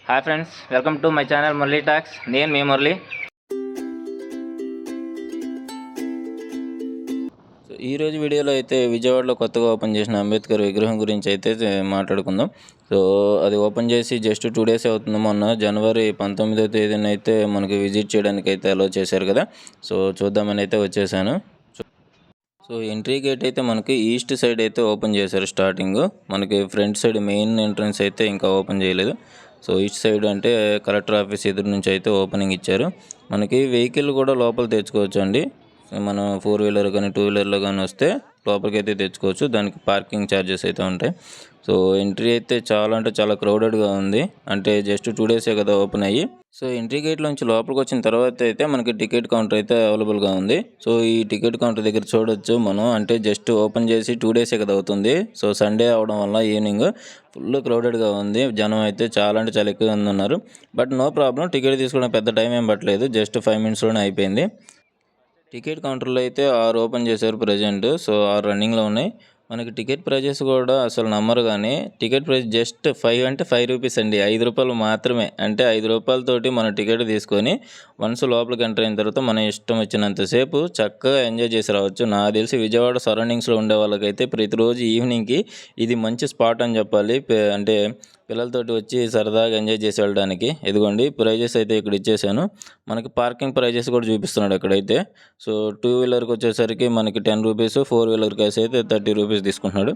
Hi friends, welcome to my channel Murali talks. నేను మీ Murali. So ఈరోజు వీడియోలో అయితే విజయవాడలో కొత్తగా ఓపెన్ చేసిన అంబేద్కర్ విగ్రహం గురించి అయితే మాట్లాడుకుందాం. సో అది ఓపెన్ చేసి జస్ట్ 2 days అవుతుంది. మొన్న జనవరి 19వ తేదీన అయితే మనకి విజిట్ చేయడానికి అయితే అలో చేశారు కదా. సో చూద్దామని అయితే వచ్చేసాను. సో ఎంట్రీ గేట్ అయితే మనకి ఈస్ట్ సైడ్ అయితే ఓపెన్ చేశారు. స్టార్టింగ్ మనకి ఫ్రంట్ సైడ్ మెయిన్ ఎంట్రన్స్ అయితే ఇంకా ఓపెన్ చేయలేదు. సో ఈస్ట్ సైడ్ అంటే కలెక్టర్ ఆఫీస్ ఎదురు నుంచి అయితే ఓపెనింగ్ ఇచ్చారు. మనకి వెహికల్ కూడా లోపల తెచ్చుకోవచ్చు అండి. మనం 4-wheeler కానీ 2-wheelerలో కానీ వస్తే లోపలికి అయితే తెచ్చుకోవచ్చు. దానికి పార్కింగ్ ఛార్జెస్ అయితే ఉంటాయి. సో ఎంట్రీ అయితే చాలా క్రౌడెడ్గా ఉంది. అంటే జస్ట్ 2 days కదా ఓపెన్ అయ్యి. సో ఎంట్రీ గేట్లోంచి లోపలికి వచ్చిన తర్వాత అయితే మనకి టికెట్ కౌంటర్ అయితే అవైలబుల్గా ఉంది. సో ఈ టికెట్ కౌంటర్ దగ్గర చూడొచ్చు మనం. అంటే జస్ట్ ఓపెన్ చేసి 2 days కదా అవుతుంది. సో సండే అవడం వల్ల ఈవినింగ్ ఫుల్ క్రౌడెడ్గా ఉంది. జనం అయితే చాలా ఎక్కువ మంది ఉన్నారు. బట్ నో ప్రాబ్లం, టికెట్ తీసుకోవడం పెద్ద టైం ఏం పట్టలేదు. జస్ట్ 5 minutesలోనే అయిపోయింది. టికెట్ కౌంటర్లో అయితే 6 ఓపెన్ చేశారు ప్రజెంట్. సో 6 రన్నింగ్లో ఉన్నాయి. మనకి టికెట్ ప్రైజెస్ కూడా అసలు నమ్మరు, కానీ టికెట్ ప్రైస్ జస్ట్ 5 అంటే 5 రూపీస్ అండి. 5 రూపాయలు మాత్రమే. అంటే 5 రూపాయలతోటి మనం టికెట్ తీసుకొని వన్స్ లోపలికి ఎంటర్ అయిన తర్వాత మన ఇష్టం వచ్చినంతసేపు చక్కగా ఎంజాయ్ చేసి రావచ్చు. నాకు తెలిసి విజయవాడ సరౌండింగ్స్లో ఉండే వాళ్ళకైతే ప్రతిరోజు ఈవినింగ్కి ఇది మంచి స్పాట్ అని చెప్పాలి. అంటే పిల్లలతోటి వచ్చి సరదాగా ఎంజాయ్ చేసి వెళ్ళడానికి. ఇదిగోండి ప్రైజెస్ అయితే ఇక్కడ ఇచ్చేసాను. మనకి పార్కింగ్ ప్రైజెస్ కూడా చూపిస్తున్నాడు ఇక్కడైతే. సో 2-wheelerకి వచ్చేసరికి మనకి 10 రూపీస్, 4-wheelerకి అయితే 30 రూపీస్ తీసుకుంటున్నాడు.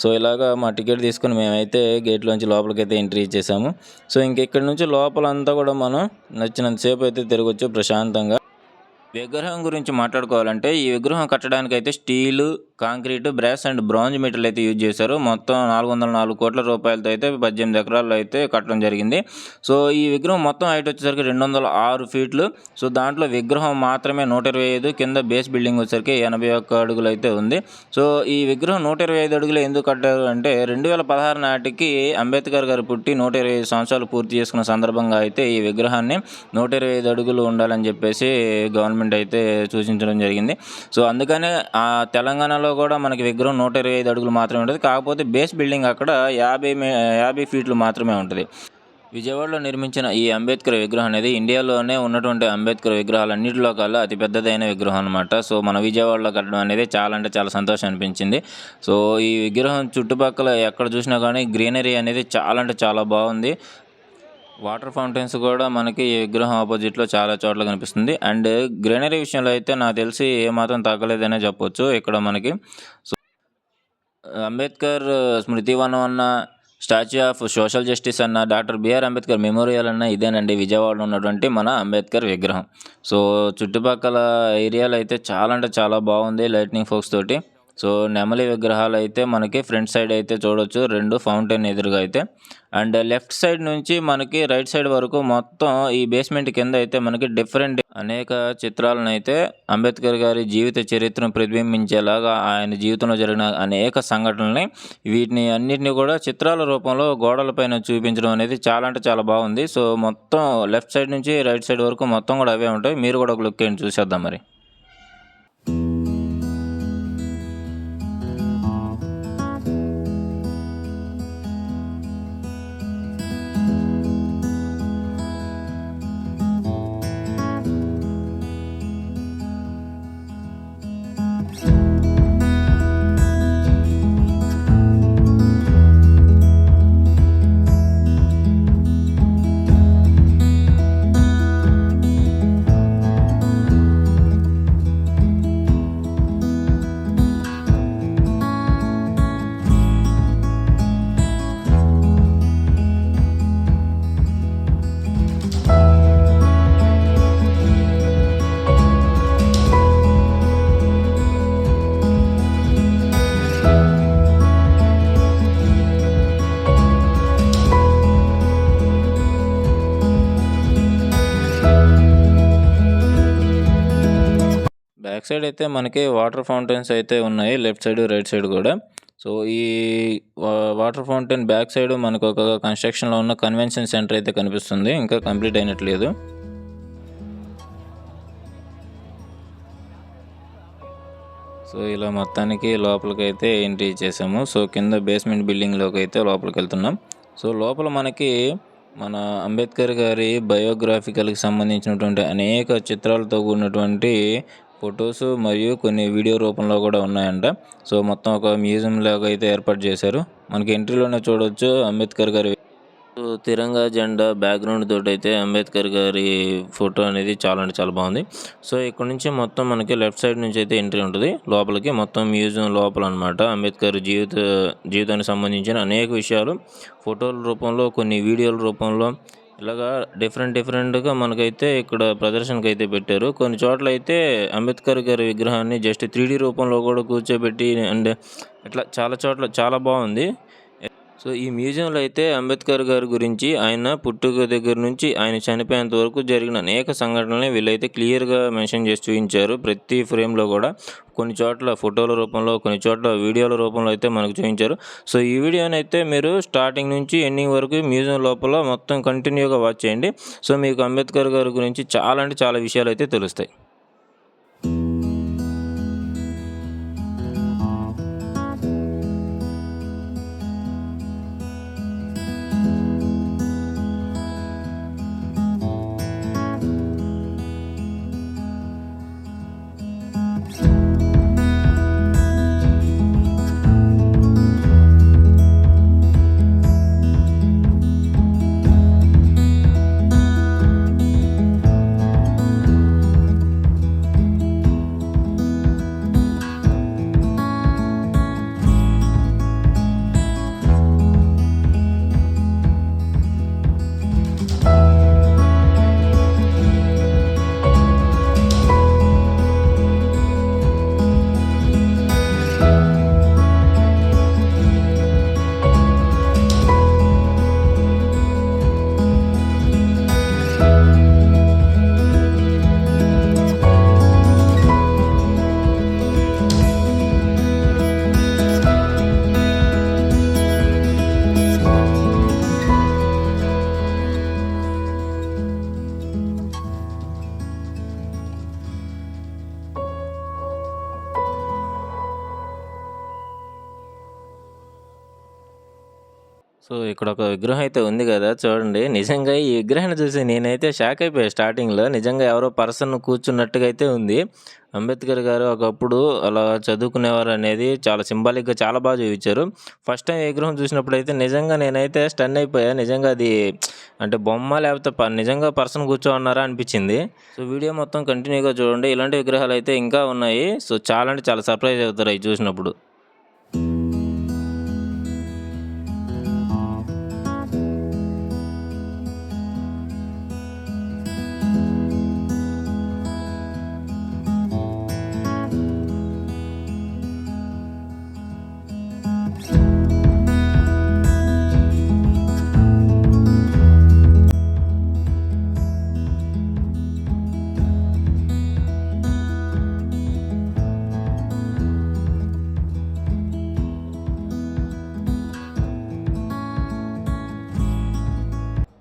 సో ఇలాగా మా టికెట్ తీసుకుని మేమైతే గేట్లోంచి లోపలికి అయితే ఎంట్రీ ఇచ్చేసాము. సో ఇక్కడ నుంచి లోపలంతా కూడా మనం నచ్చినంతసేపు అయితే తిరగచ్చు ప్రశాంతంగా. విగ్రహం గురించి మాట్లాడుకోవాలంటే ఈ విగ్రహం కట్టడానికి అయితే steel, concrete, brass and bronze material అయితే యూజ్ చేశారు. మొత్తం 404 కోట్ల రూపాయలతో అయితే 18 ఎకరాల్లో అయితే కట్టడం జరిగింది. సో ఈ విగ్రహం మొత్తం హైట్ వచ్చేసరికి 206 ఫీట్లు. సో దాంట్లో విగ్రహం మాత్రమే 125, కింద బేస్ బిల్డింగ్ వచ్చేసరికి 81 అడుగులు అయితే ఉంది. సో ఈ విగ్రహం 125 అడుగులు ఎందుకు కట్టారు అంటే 2016 నాటికి అంబేద్కర్ గారు పుట్టి 125 సంవత్సరాలు పూర్తి చేసుకున్న సందర్భంగా అయితే ఈ విగ్రహాన్ని 125 అడుగులు ఉండాలని చెప్పేసి గవర్నమెంట్ అయితే సూచించడం జరిగింది. సో అందుకనే ఆ తెలంగాణలో కూడా మనకి విగ్రహం 125 అడుగులు మాత్రమే ఉంటుంది. కాకపోతే బేస్ బిల్డింగ్ అక్కడ 50 ఫీట్లు మాత్రమే ఉంటుంది. విజయవాడలో నిర్మించిన ఈ అంబేద్కర్ విగ్రహం అనేది ఇండియాలోనే ఉన్నటువంటి అంబేద్కర్ విగ్రహాలన్నింటిలో కల్లా అతి పెద్దదైన విగ్రహం అనమాట. సో మన విజయవాడలో కట్టడం అనేది చాలా సంతోషం అనిపించింది. సో ఈ విగ్రహం చుట్టుపక్కల ఎక్కడ చూసినా కానీ గ్రీనరీ అనేది చాలా బాగుంది. వాటర్ ఫౌంటైన్స్ కూడా మనకి ఈ విగ్రహం ఆపోజిట్లో చాలా చోట్ల కనిపిస్తుంది. అండ్ గ్రీనరీ విషయంలో అయితే నాకు తెలిసి ఏమాత్రం తగ్గలేదనే చెప్పొచ్చు. ఇక్కడ మనకి సో అంబేద్కర్ స్మృతి వనం అన్న, స్టాచ్యూ ఆఫ్ సోషల్ జస్టిస్ అన్న, డాక్టర్ బిఆర్ అంబేద్కర్ మెమోరియల్ అన్న ఇదేనండి విజయవాడలో ఉన్నటువంటి మన అంబేద్కర్ విగ్రహం. సో చుట్టుపక్కల ఏరియాలో అయితే చాలా బాగుంది లైట్నింగ్ ఫోక్స్ తోటి. సో నెమలి విగ్రహాలు అయితే మనకి ఫ్రంట్ సైడ్ అయితే చూడొచ్చు, 2 ఫౌంటైన్ ఎదురుగా అయితే. అండ్ లెఫ్ట్ సైడ్ నుంచి మనకి రైట్ సైడ్ వరకు మొత్తం ఈ బేస్మెంట్ కింద అయితే మనకి డిఫరెంట్ అనేక చిత్రాలను అయితే అంబేద్కర్ గారి జీవిత చరిత్రను ప్రతిబింబించేలాగా ఆయన జీవితంలో జరిగిన అనేక సంఘటనల్ని వీటిని అన్నిటిని కూడా చిత్రాల రూపంలో గోడలపైన చూపించడం అనేది చాలా బాగుంది. సో మొత్తం లెఫ్ట్ సైడ్ నుంచి రైట్ సైడ్ వరకు మొత్తం కూడా అవే ఉంటాయి. మీరు కూడా ఒక లుక్ ఏంటి చూసేద్దాం మరి. బ్యాక్ సైడ్ అయితే మనకి వాటర్ ఫౌంటైన్స్ అయితే ఉన్నాయి, లెఫ్ట్ సైడ్ రైట్ సైడ్ కూడా. సో ఈ వాటర్ ఫౌంటైన్ బ్యాక్ సైడ్ మనకు ఒక కన్స్ట్రక్షన్లో ఉన్న కన్వెన్షన్ సెంటర్ అయితే కనిపిస్తుంది, ఇంకా కంప్లీట్ అయినట్లేదు. సో ఇలా మొత్తానికి లోపలికైతే ఎంట్రీ ఇచ్చేసాము. సో కింద బేస్మెంట్ బిల్డింగ్లోకి అయితే లోపలికి వెళ్తున్నాం. సో లోపల మనకి మన అంబేద్కర్ గారి బయోగ్రాఫికల్కి సంబంధించినటువంటి అనేక చిత్రాలతో కూడినటువంటి ఫొటోస్ మరియు కొన్ని వీడియో రూపంలో కూడా ఉన్నాయంట. సో మొత్తం ఒక మ్యూజియం లాగా అయితే ఏర్పాటు చేశారు. మనకి ఎంట్రీలోనే చూడవచ్చు అంబేద్కర్ గారి తిరంగా జెండా బ్యాక్గ్రౌండ్ తోటి అయితే అంబేద్కర్ గారి ఫోటో అనేది చాలా అంటే చాలా బాగుంది. సో ఇక్కడ నుంచి మొత్తం మనకి లెఫ్ట్ సైడ్ నుంచి అయితే ఎంట్రీ ఉంటుంది లోపలికి. మొత్తం మ్యూజియం లోపల అనమాట అంబేద్కర్ జీవితానికి సంబంధించిన అనేక విషయాలు ఫోటోల రూపంలో, కొన్ని వీడియోల రూపంలో ఇలాగా డిఫరెంట్గా మనకైతే ఇక్కడ ప్రదర్శనకు అయితే పెట్టారు. కొన్ని చోట్ల అయితే అంబేద్కర్ గారి విగ్రహాన్ని జస్ట్ 3D రూపంలో కూడా కూర్చోబెట్టి అండ్ ఇట్లా చాలా చోట్ల చాలా బాగుంది. సో ఈ మ్యూజియంలో అయితే అంబేద్కర్ గారి గురించి, ఆయన పుట్టుక దగ్గర నుంచి ఆయన చనిపోయేంత వరకు జరిగిన అనేక సంఘటనల్ని వీళ్ళైతే క్లియర్గా మెన్షన్ చేసి చూపించారు. ప్రతి ఫ్రేమ్లో కూడా కొన్ని చోట్ల ఫోటోల రూపంలో, కొన్ని చోట్ల వీడియోల రూపంలో అయితే మనకు చూపించారు. సో ఈ వీడియోని అయితే మీరు స్టార్టింగ్ నుంచి ఎండింగ్ వరకు మ్యూజియం లోపల మొత్తం కంటిన్యూగా వాచ్ చేయండి. సో మీకు అంబేద్కర్ గారి గురించి చాలా అంటే చాలా విషయాలు అయితే తెలుస్తాయి. సో ఇక్కడ ఒక విగ్రహం అయితే ఉంది కదా చూడండి. నిజంగా ఈ విగ్రహాన్ని చూసి నేనైతే షాక్ అయిపోయా స్టార్టింగ్‌లో. నిజంగా ఎవరో పర్సన్ కూర్చున్నట్టుగా అయితే ఉంది. అంబేద్కర్ గారు ఒకప్పుడు అలా చదువుకునేవారు అనేది చాలా సింబాలిక్‌గా చాలా బాగా చూపించారు. ఫస్ట్ టైం ఈ విగ్రహం చూసినప్పుడైతే నిజంగా నేనైతే స్టన్ అయిపోయా. నిజంగా అది అంటే బొమ్మ లేకపోతే నిజంగా పర్సన్ కూర్చోన్నారా అనిపించింది. సో వీడియో మొత్తం కంటిన్యూగా చూడండి. ఇలాంటి విగ్రహాలు అయితే ఇంకా ఉన్నాయి. సో చాలా అంటే చాలా సర్ప్రైజ్ అవుతారు అవి చూసినప్పుడు.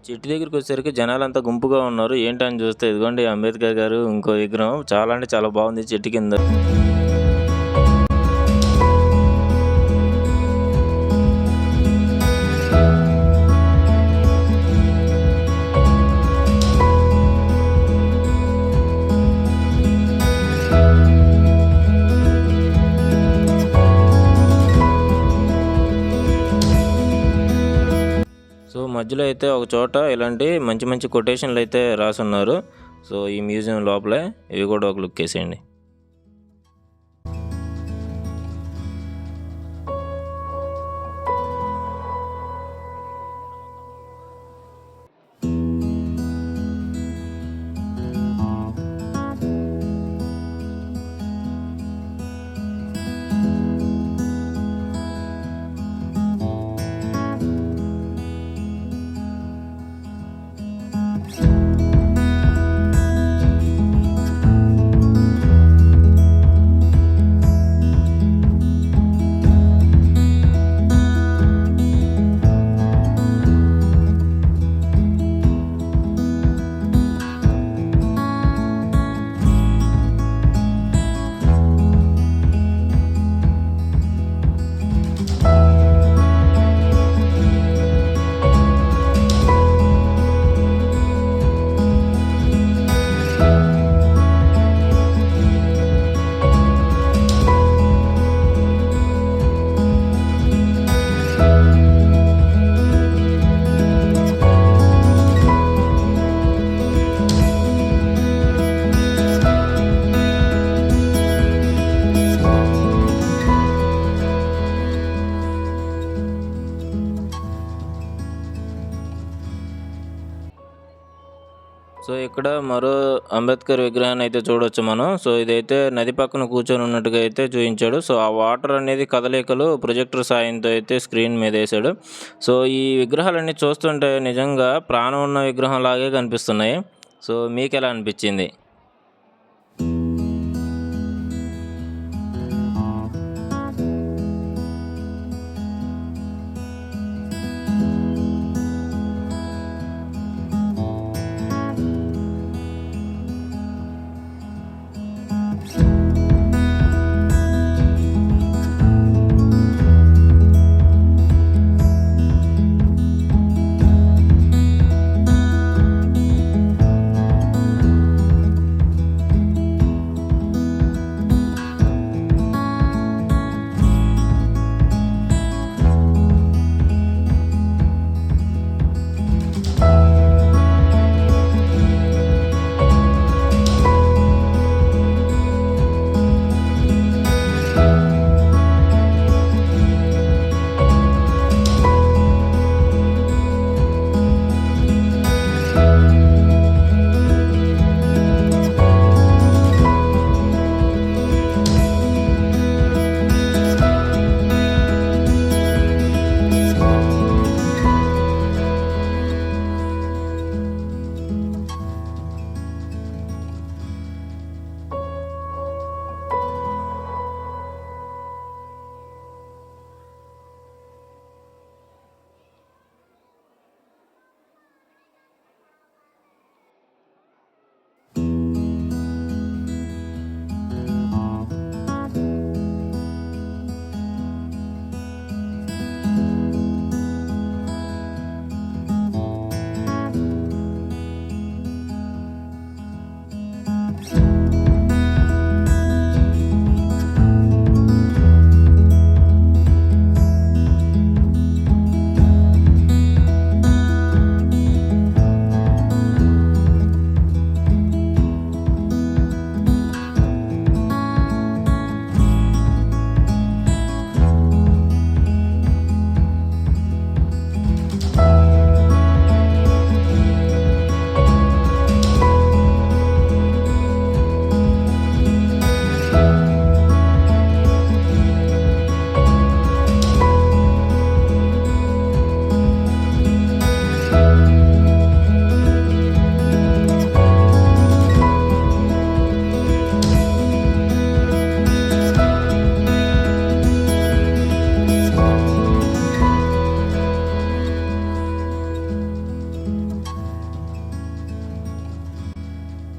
చెట్టు దగ్గరికి వచ్చేసరికి జనాలంతా గుంపుగా ఉన్నారు. ఏంటని చూస్తే ఇదిగోండి అంబేద్కర్ గారు ఇంకో విగ్రహం చాలా అంటే చాలా బాగుంది చెట్టు కింద. సో మధ్యలో అయితే ఒక చోట ఇలాంటి మంచి మంచి కొటేషన్లు అయితే రాసున్నారు. సో ఈ మ్యూజియం లోపలే ఇవి కూడా ఒక లుక్ వేసేయండి. సో, ఇక్కడ మరో అంబేద్కర్ విగ్రహాన్ని అయితే చూడొచ్చు మనం. సో, ఇదైతే నది పక్కన కూర్చొని ఉన్నట్టుగా అయితే చూయించాడు. సో, ఆ వాటర్ అనేది కదలికలు ప్రొజెక్టర్ సాయంతో అయితే స్క్రీన్ మీదేశాడు. సో, ఈ విగ్రహాలన్నీ చూస్తుంటే నిజంగా ప్రాణం ఉన్న విగ్రహం లాగే కనిపిస్తున్నాయి. సో, మీకెలా అనిపిచ్చింది?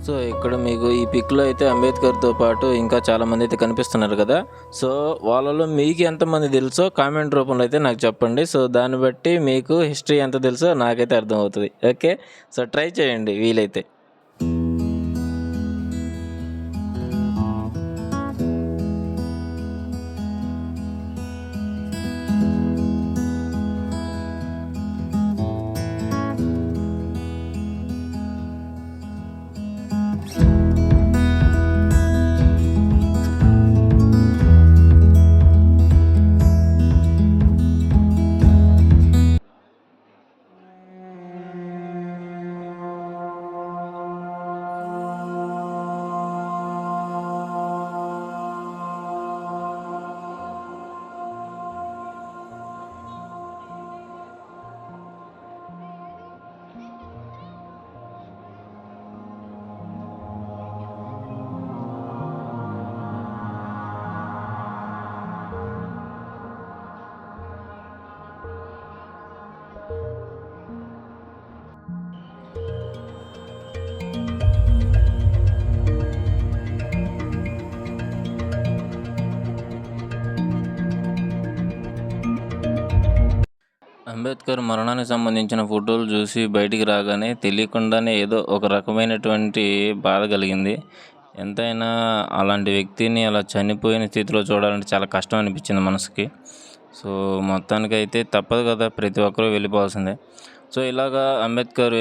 సో, ఇక్కడ మీకు ఈ పిక్‌లో అయితే అంబేద్కర్‌తో పాటు ఇంకా చాలామంది అయితే కనిపిస్తున్నారు కదా! సో, వాళ్ళలో మీకు ఎంతమంది తెలుసో కామెంట్ రూపంలో అయితే నాకు చెప్పండి. సో, దాన్ని బట్టి మీకు హిస్టరీ ఎంత తెలుసో నాకైతే అర్థమవుతది. ఓకే. సో, ట్రై చేయండి వీలైతే. అంబేద్కర్ మరణానికి సంబంధించిన ఫోటోలు చూసి బయటికి రాగానే తెలియకుండానే ఏదో ఒక రకమైనటువంటి బాధ కలిగింది. ఎంతైనా అలాంటి వ్యక్తిని అలా చనిపోయిన స్థితిలో చూడాలంటే చాలా కష్టం అనిపించింది మనసుకి. సో, మొత్తానికైతే తప్పదు కదా! ప్రతి ఒక్కరు వెళ్ళిపోవాల్సిందే. సో, ఇలాగా అంబేద్కర్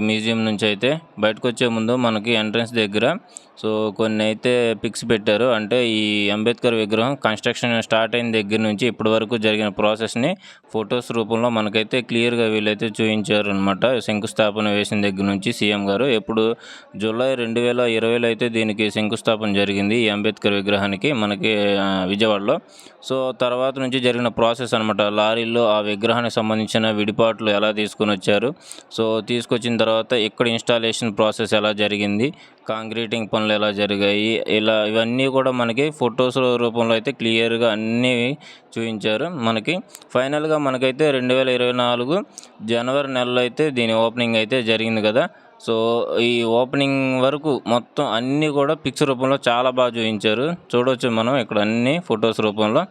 మ్యూజియం నుంచి అయితే బయటకొచ్చే ముందు మనకి ఎంట్రన్స్ దగ్గర సో కొన్ని అయితే పిక్స్ పెట్టారు. అంటే ఈ అంబేద్కర్ విగ్రహం కన్స్ట్రక్షన్ స్టార్ట్ అయిన దగ్గర నుంచి ఇప్పటి వరకు జరిగిన ప్రాసెస్ని ఫొటోస్ రూపంలో మనకైతే క్లియర్గా వీళ్ళైతే చూపించారు అనమాట. శంకుస్థాపన వేసిన దగ్గర నుంచి సీఎం గారు ఎప్పుడు జూలై 2020లో అయితే దీనికి శంకుస్థాపన జరిగింది, ఈ అంబేద్కర్ విగ్రహానికి మనకి విజయవాడలో. సో తర్వాత నుంచి జరిగిన ప్రాసెస్ అనమాట. లారీల్లో ఆ విగ్రహానికి సంబంధించిన విడిపాట్లు ఎలా తీసుకొని వచ్చారు, సో తీసుకొచ్చిన తర్వాత ఇక్కడ ఇన్స్టాలేషన్ ప్రాసెస్ ఎలా జరిగింది, కాంక్రీటింగ్ పనులు ఎలా జరిగాయి, ఇవన్నీ కూడా మనకి ఫొటోస్ రూపంలో అయితే క్లియర్గా అన్నీ చూపించారు మనకి. ఫైనల్గా మనకైతే 2024 జనవరి నెలలో అయితే దీని ఓపెనింగ్ అయితే జరిగింది కదా. సో ఈ ఓపెనింగ్ వరకు మొత్తం అన్నీ కూడా పిక్స్ రూపంలో చాలా బాగా చూపించారు. చూడవచ్చు మనం ఇక్కడ అన్ని ఫొటోస్ రూపంలో.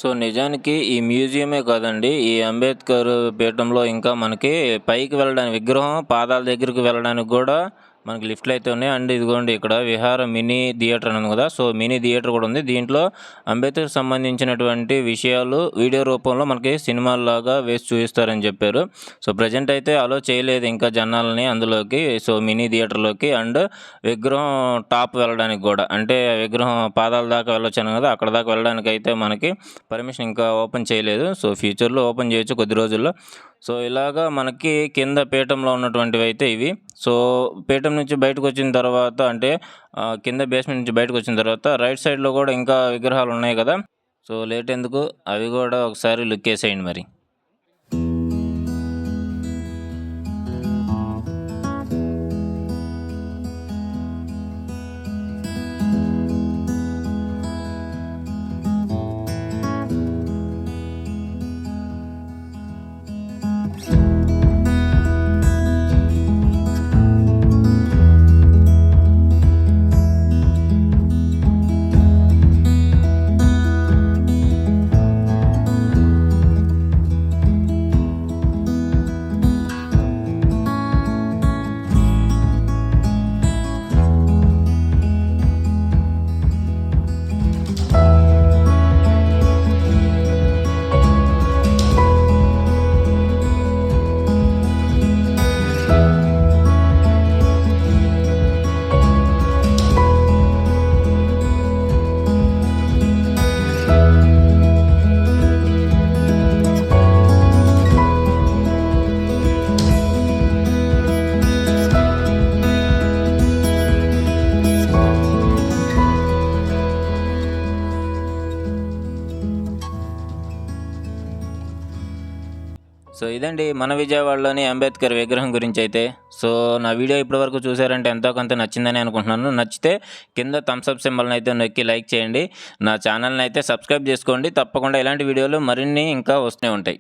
సో నిజానికి ఈ మ్యూజియమే కాదండి, ఈ అంబేద్కర్ పీఠంలో ఇంకా మనకి పైకి వెళ్ళడానికి విగ్రహం పాదాల దగ్గరికి వెళ్ళడానికి కూడా మనకి లిఫ్ట్లు అయితే ఉన్నాయి. అండ్ ఇదిగోండి ఇక్కడ విహార మినీ థియేటర్ అని కదా, సో మినీ థియేటర్ కూడా ఉంది. దీంట్లో అంబేద్కర్ సంబంధించినటువంటి విషయాలు వీడియో రూపంలో మనకి సినిమాల్లాగా వేసి చూపిస్తారని చెప్పారు. సో ప్రజెంట్ అయితే అలో చేయలేదు ఇంకా జనాలని అందులోకి, సో మినీ థియేటర్లోకి. అండ్ విగ్రహం టాప్ వెళ్ళడానికి కూడా, అంటే విగ్రహం పాదాల దాకా వెళ్ళొచ్చాను కదా, అక్కడ దాకా వెళ్ళడానికి అయితే మనకి పర్మిషన్ ఇంకా ఓపెన్ చేయలేదు. సో ఫ్యూచర్లో ఓపెన్ చేయొచ్చు కొద్ది రోజుల్లో. సో ఇలాగా మనకి కింద పీఠంలో ఉన్నటువంటివి అయితే ఇవి. సో పీఠం నుంచి బయటకు వచ్చిన తర్వాత, అంటే కింద బేస్మెంట్ నుంచి బయటకు వచ్చిన తర్వాత రైట్ సైడ్లో కూడా ఇంకా విగ్రహాలు ఉన్నాయి కదా. సో లేట్ ఎందుకు, అవి కూడా ఒకసారి లుక్ వేసేయండి మరి. సో ఇదండి మన విజయవాడలోని అంబేద్కర్ విగ్రహం గురించి అయితే. సో నా వీడియో ఇప్పటివరకు చూసారంటే ఎంతో కొంత నచ్చిందని అనుకుంటున్నాను. నచ్చితే కింద థమ్స్అప్ సింబల్ని అయితే నొక్కి లైక్ చేయండి. నా ఛానల్ని అయితే సబ్స్క్రైబ్ చేసుకోండి. తప్పకుండా ఇలాంటి వీడియోలు మరిన్ని ఇంకా వస్తూనే ఉంటాయి.